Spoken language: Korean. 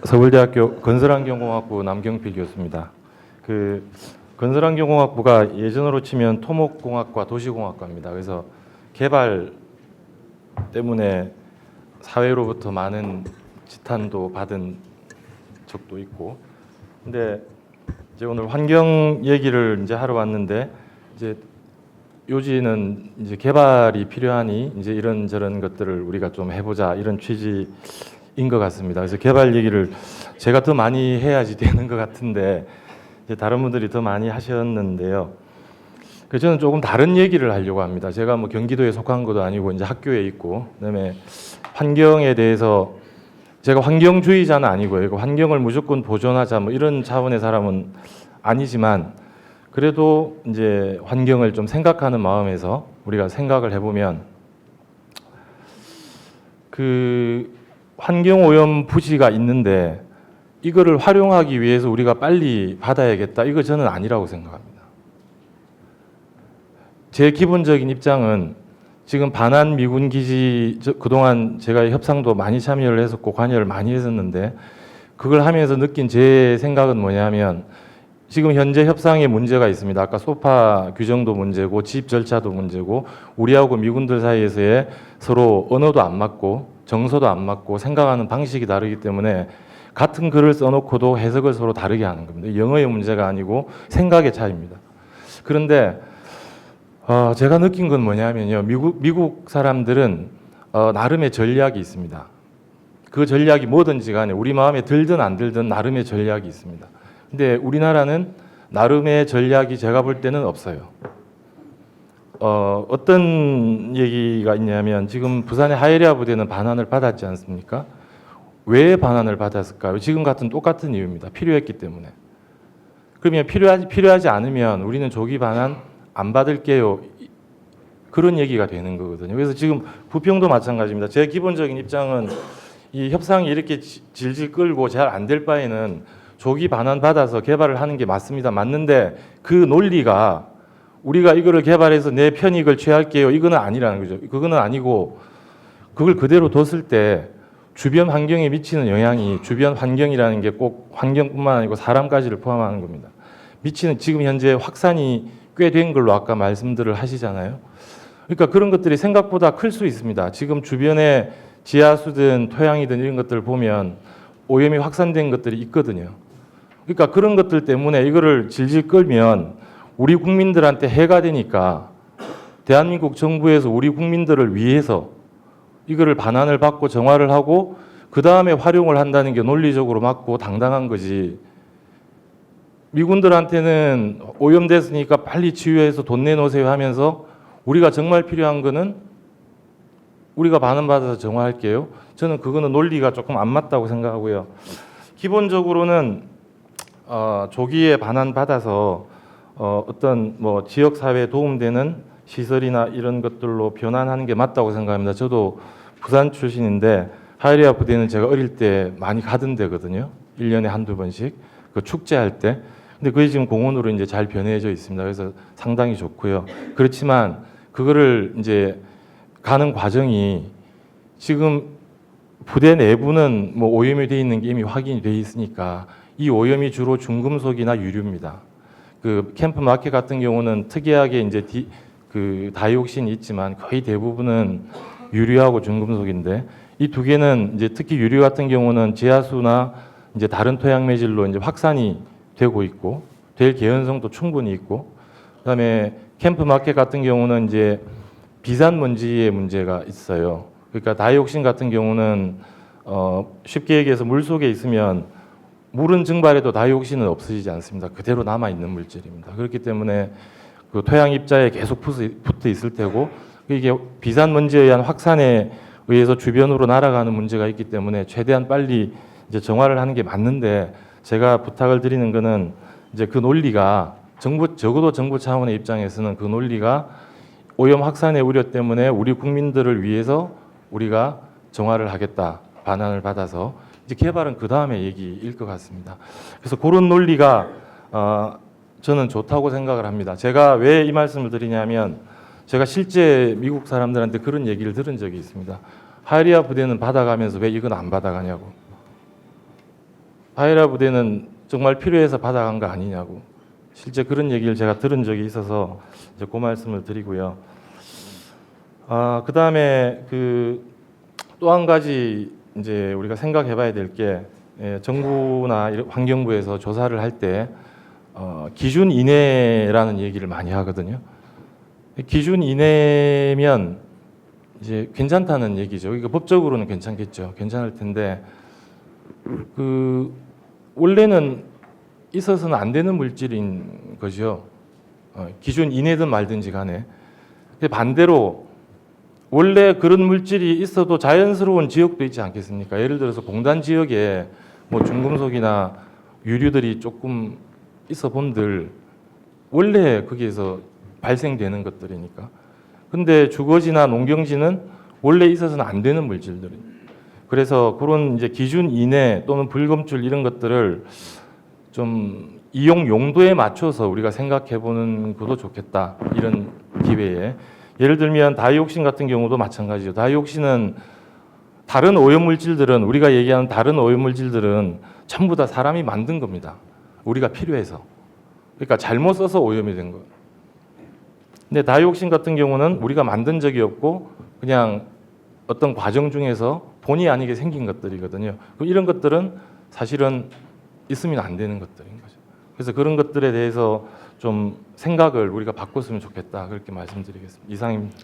서울대학교 건설환경공학부 남경필 교수입니다. 건설환경공학부가 예전으로 치면 토목공학과 도시공학과입니다. 그래서 개발 때문에 사회로부터 많은 지탄도 받은 적도 있고, 근데 이제 오늘 환경 얘기를 이제 하러 왔는데, 이제 요지는 이제 개발이 필요하니 이제 이런저런 것들을 우리가 좀 해보자, 이런 취지인 것 같습니다. 그래서 개발 얘기를 제가 더 많이 해야지 되는 것 같은데 이제 다른 분들이 더 많이 하셨는데요. 그래서 저는 조금 다른 얘기를 하려고 합니다. 제가 뭐 경기도에 속한 것도 아니고 이제 학교에 있고, 그다음에 환경에 대해서 제가 환경주의자는 아니고요. 환경을 무조건 보존하자 뭐 이런 차원의 사람은 아니지만, 그래도 이제 환경을 좀 생각하는 마음에서 우리가 생각을 해보면, 그 환경 오염 부지가 있는데 이거를 활용하기 위해서 우리가 빨리 받아야겠다, 이거 저는 아니라고 생각합니다. 제 기본적인 입장은 지금 반환 미군 기지, 그동안 제가 협상도 많이 참여를 했었고 관여를 많이 했었는데, 그걸 하면서 느낀 제 생각은 뭐냐면, 지금 현재 협상에 문제가 있습니다. 아까 소파 규정도 문제고 집 절차도 문제고, 우리하고 미군들 사이에서의 서로 언어도 안 맞고 정서도 안 맞고 생각하는 방식이 다르기 때문에 같은 글을 써놓고도 해석을 서로 다르게 하는 겁니다. 영어의 문제가 아니고 생각의 차이입니다. 그런데 제가 느낀 건 뭐냐면요, 미국 사람들은 나름의 전략이 있습니다. 그 전략이 뭐든지 간에 우리 마음에 들든 안 들든 나름의 전략이 있습니다. 근데 우리나라는 나름의 전략이 제가 볼 때는 없어요. 어떤 얘기가 있냐면, 지금 부산의 하이리아 부대는 반환을 받았지 않습니까? 왜 반환을 받았을까요? 지금 같은 똑같은 이유입니다. 필요했기 때문에. 그러면 필요하지 않으면 우리는 조기 반환 안 받을게요, 그런 얘기가 되는 거거든요. 그래서 지금 부평도 마찬가지입니다. 제 기본적인 입장은 이 협상이 이렇게 질질 끌고 잘 안 될 바에는 조기 반환 받아서 개발을 하는 게 맞습니다. 맞는데 그 논리가 우리가 이거를 개발해서 내 편익을 취할게요, 이거는 아니라는 거죠. 그거는 아니고, 그걸 그대로 뒀을 때 주변 환경에 미치는 영향이, 주변 환경이라는 게 꼭 환경뿐만 아니고 사람까지를 포함하는 겁니다. 미치는, 지금 현재 확산이 꽤 된 걸로 아까 말씀들을 하시잖아요. 그러니까 그런 것들이 생각보다 클 수 있습니다. 지금 주변에 지하수든 토양이든 이런 것들을 보면 오염이 확산된 것들이 있거든요. 그러니까 그런 것들 때문에 이거를 질질 끌면 우리 국민들한테 해가 되니까, 대한민국 정부에서 우리 국민들을 위해서 이거를 반환을 받고 정화를 하고 그 다음에 활용을 한다는 게 논리적으로 맞고 당당한 거지, 미군들한테는 오염됐으니까 빨리 치유해서 돈 내놓으세요 하면서 우리가 정말 필요한 거는 우리가 반환받아서 정화할게요, 저는 그거는 논리가 조금 안 맞다고 생각하고요. 기본적으로는 조기에 반환받아서 어떤 뭐 지역사회에 도움되는 시설이나 이런 것들로 변환하는 게 맞다고 생각합니다. 저도 부산 출신인데 하이리아 부대는 제가 어릴 때 많이 가던 데거든요. 1년에 한두 번씩 그 축제할 때. 근데 그게 지금 공원으로 이제 잘 변해져 있습니다. 그래서 상당히 좋고요. 그렇지만 그거를 이제 가는 과정이, 지금 부대 내부는 뭐 오염이 돼 있는 게 이미 확인이 돼 있으니까 이 오염이 주로 중금속이나 유류입니다. 그 캠프 마켓 같은 경우는 특이하게 이제 그 다이옥신이 있지만 거의 대부분은 유류하고 중금속인데, 이 두 개는 이제 특히 유류 같은 경우는 지하수나 이제 다른 토양 매질로 이제 확산이 되고 있고 될 개연성도 충분히 있고, 그다음에 캠프 마켓 같은 경우는 이제 비산 먼지의 문제가 있어요. 그러니까 다이옥신 같은 경우는 쉽게 얘기해서 물 속에 있으면 물은 증발해도 다이옥신은 없어지지 않습니다. 그대로 남아 있는 물질입니다. 그렇기 때문에 그 토양 입자에 계속 붙어 있을 테고, 이게 비산 먼지에 의한 확산에 의해서 주변으로 날아가는 문제가 있기 때문에 최대한 빨리 이제 정화를 하는 게 맞는데, 제가 부탁을 드리는 거는 이제 그 논리가 적어도 정부 차원의 입장에서는 그 논리가 오염 확산의 우려 때문에 우리 국민들을 위해서 우리가 정화를 하겠다, 반환을 받아서, 이제 개발은 그 다음에 얘기일 것 같습니다. 그래서 그런 논리가 저는 좋다고 생각을 합니다. 제가 왜 이 말씀을 드리냐면, 제가 실제 미국 사람들한테 그런 얘기를 들은 적이 있습니다. 하이리아 부대는 받아가면서 왜 이건 안 받아가냐고. 다이라 부대는 정말 필요해서 받아간 거 아니냐고 실제 그런 얘기를 제가 들은 적이 있어서 이제 그 말씀을 드리고요. 그다음에 또 한 가지 이제 우리가 생각해봐야 될 게 정부나 환경부에서 조사를 할 때 기준 이내라는 얘기를 많이 하거든요. 기준 이내면 이제 괜찮다는 얘기죠. 그러니까 법적으로는 괜찮겠죠. 괜찮을 텐데 원래는 있어서는 안 되는 물질인 거죠. 기준 이내든 말든지 간에. 근데 반대로 원래 그런 물질이 있어도 자연스러운 지역도 있지 않겠습니까? 예를 들어서 공단 지역에 뭐 중금속이나 유류들이 조금 있어 본들 원래 거기에서 발생되는 것들이니까. 근데 주거지나 농경지는 원래 있어서는 안 되는 물질들입니다. 그래서 그런 이제 기준 이내 또는 불검출 이런 것들을 좀 이용 용도에 맞춰서 우리가 생각해 보는 것도 좋겠다. 이런 기회에. 예를 들면 다이옥신 같은 경우도 마찬가지죠. 다이옥신은 다른 오염물질들은 우리가 얘기하는 다른 오염물질들은 전부 다 사람이 만든 겁니다. 우리가 필요해서. 그러니까 잘못 써서 오염이 된 거예요. 근데 다이옥신 같은 경우는 우리가 만든 적이 없고 그냥 어떤 과정 중에서 본의 아니게 생긴 것들이거든요. 이런 것들은 사실은 있으면 안 되는 것들인 거죠. 그래서 그런 것들에 대해서 좀 생각을 우리가 바꿨으면 좋겠다. 그렇게 말씀드리겠습니다. 이상입니다.